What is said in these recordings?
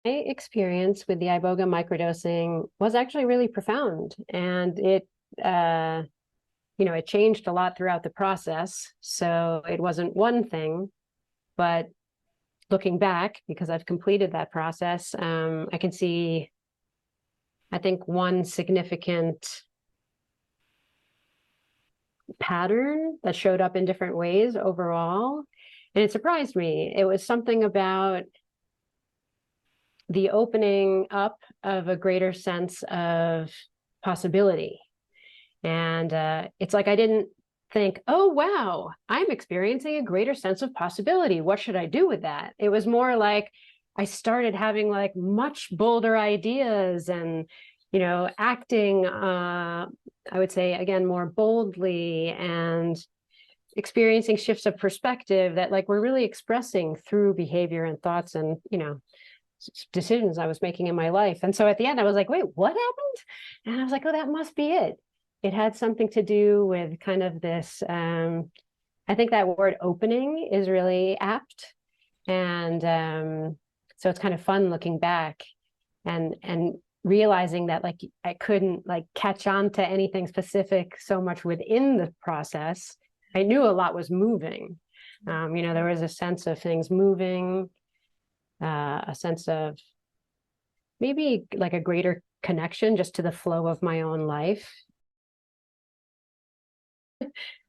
experience with the Iboga microdosing was actually really profound, and it changed a lot throughout the process. So it wasn't one thing, but looking back, because I've completed that process, I can see, I think, one significant pattern that showed up in different ways overall. And it surprised me. It was something about the opening up of a greater sense of possibility. And it's like I didn't think, oh, wow, I'm experiencing a greater sense of possibility. What should I do with that? It was more like I started having like much bolder ideas and, acting, I would say, again, more boldly, and experiencing shifts of perspective that like we're really expressing through behavior and thoughts and, decisions I was making in my life. And so at the end, I was like, wait, what happened? And I was like, oh, that must be it. It had something to do with kind of this, I think that word opening is really apt. And so it's kind of fun looking back and realizing that like I couldn't like catch on to anything specific so much within the process. I knew a lot was moving. There was a sense of things moving, a sense of maybe like a greater connection just to the flow of my own life.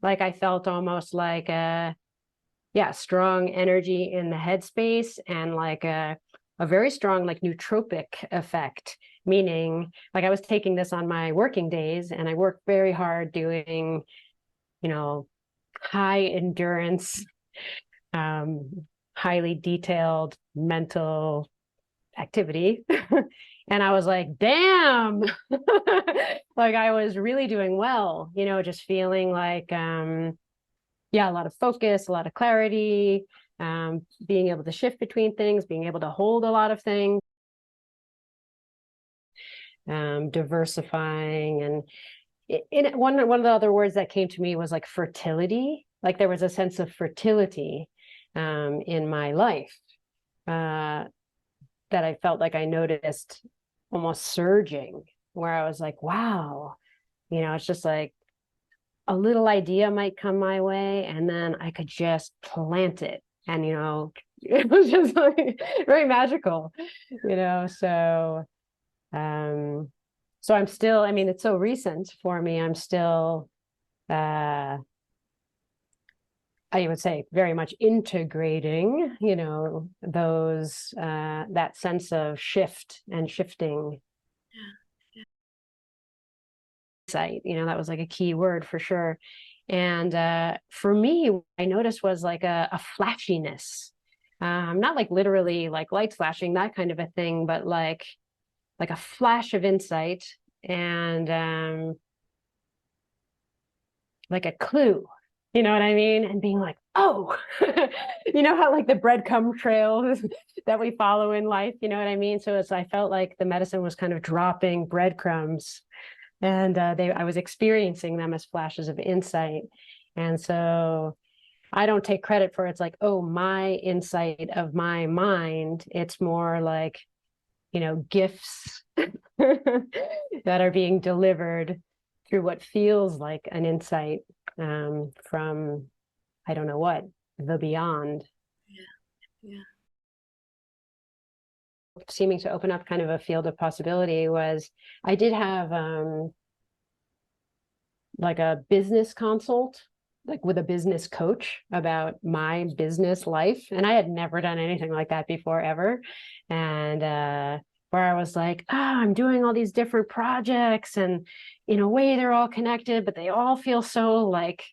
Like I felt almost like strong energy in the headspace, and like a very strong like nootropic effect, meaning like I was taking this on my working days, and I worked very hard doing, high endurance, highly detailed mental activity. And I was like, damn, like I was really doing well, just feeling like, a lot of focus, a lot of clarity, being able to shift between things, being able to hold a lot of things, diversifying. And one of the other words that came to me was like fertility. Like there was a sense of fertility in my life that I felt like I noticed almost surging, where I was like, wow, it's just like a little idea might come my way and then I could just plant it. And, it was just like very magical, so, so I'm still, it's so recent for me. I'm still, I would say very much integrating, those, that sense of shift and shifting. Yeah. Insight, that was like a key word for sure. And for me, what I noticed was like a flashiness, not like literally like lights flashing, that kind of a thing, but like a flash of insight, and like a clue, you know what I mean? And being like, oh, how like the breadcrumb trails that we follow in life, you know what I mean? So I felt like the medicine was kind of dropping breadcrumbs, and I was experiencing them as flashes of insight. And so I don't take credit for it's like, oh, my insight of my mind. It's more like, gifts that are being delivered through what feels like an insight from, I don't know what, the beyond. Yeah. Seeming to open up kind of a field of possibility was, I did have like a business consult, like with a business coach about my business life. And I had never done anything like that before, ever. And where I was like, I'm doing all these different projects, and in a way they're all connected, but they all feel so like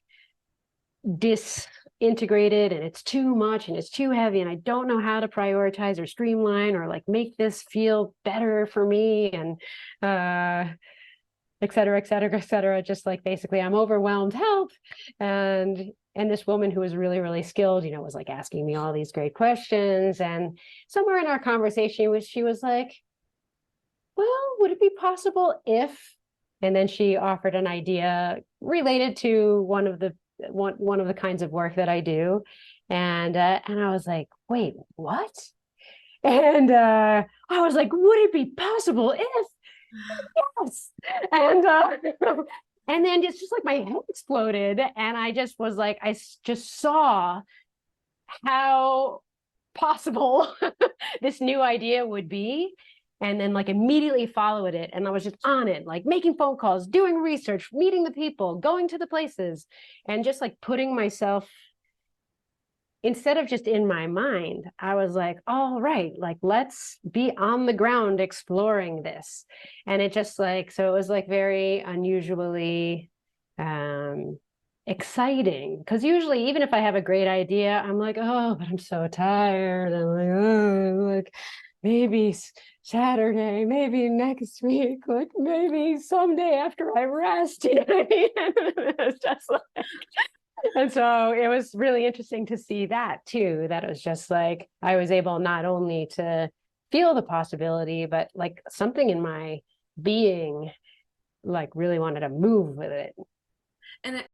disintegrated, and it's too much and it's too heavy, and I don't know how to prioritize or streamline or like make this feel better for me, and et cetera, et cetera, et cetera. Just like basically I'm overwhelmed, help. And this woman who was really, really skilled, was like asking me all these great questions. And somewhere in our conversation, she was like, well, would it be possible if, and then she offered an idea related to one of the kinds of work that I do. And I was like, wait, what? And I was like, would it be possible if yes? And and then it's just like my head exploded, and I just was like, just saw how possible this new idea would be, and then like immediately followed it, and I was just on it, like making phone calls, doing research, meeting the people, going to the places, and just like putting myself, instead of just in my mind, I was like, all right, like let's be on the ground exploring this. And it just like, so it was like very unusually um exciting, because usually even if I have a great idea, I'm like, oh, but I'm so tired. I'm like, oh, like maybe Saturday, maybe next week, like maybe someday after I rest, you know what I mean? It's just like, and so it was really interesting to see that too, that it was just like I was able not only to feel the possibility, but like something in my being like really wanted to move with it. And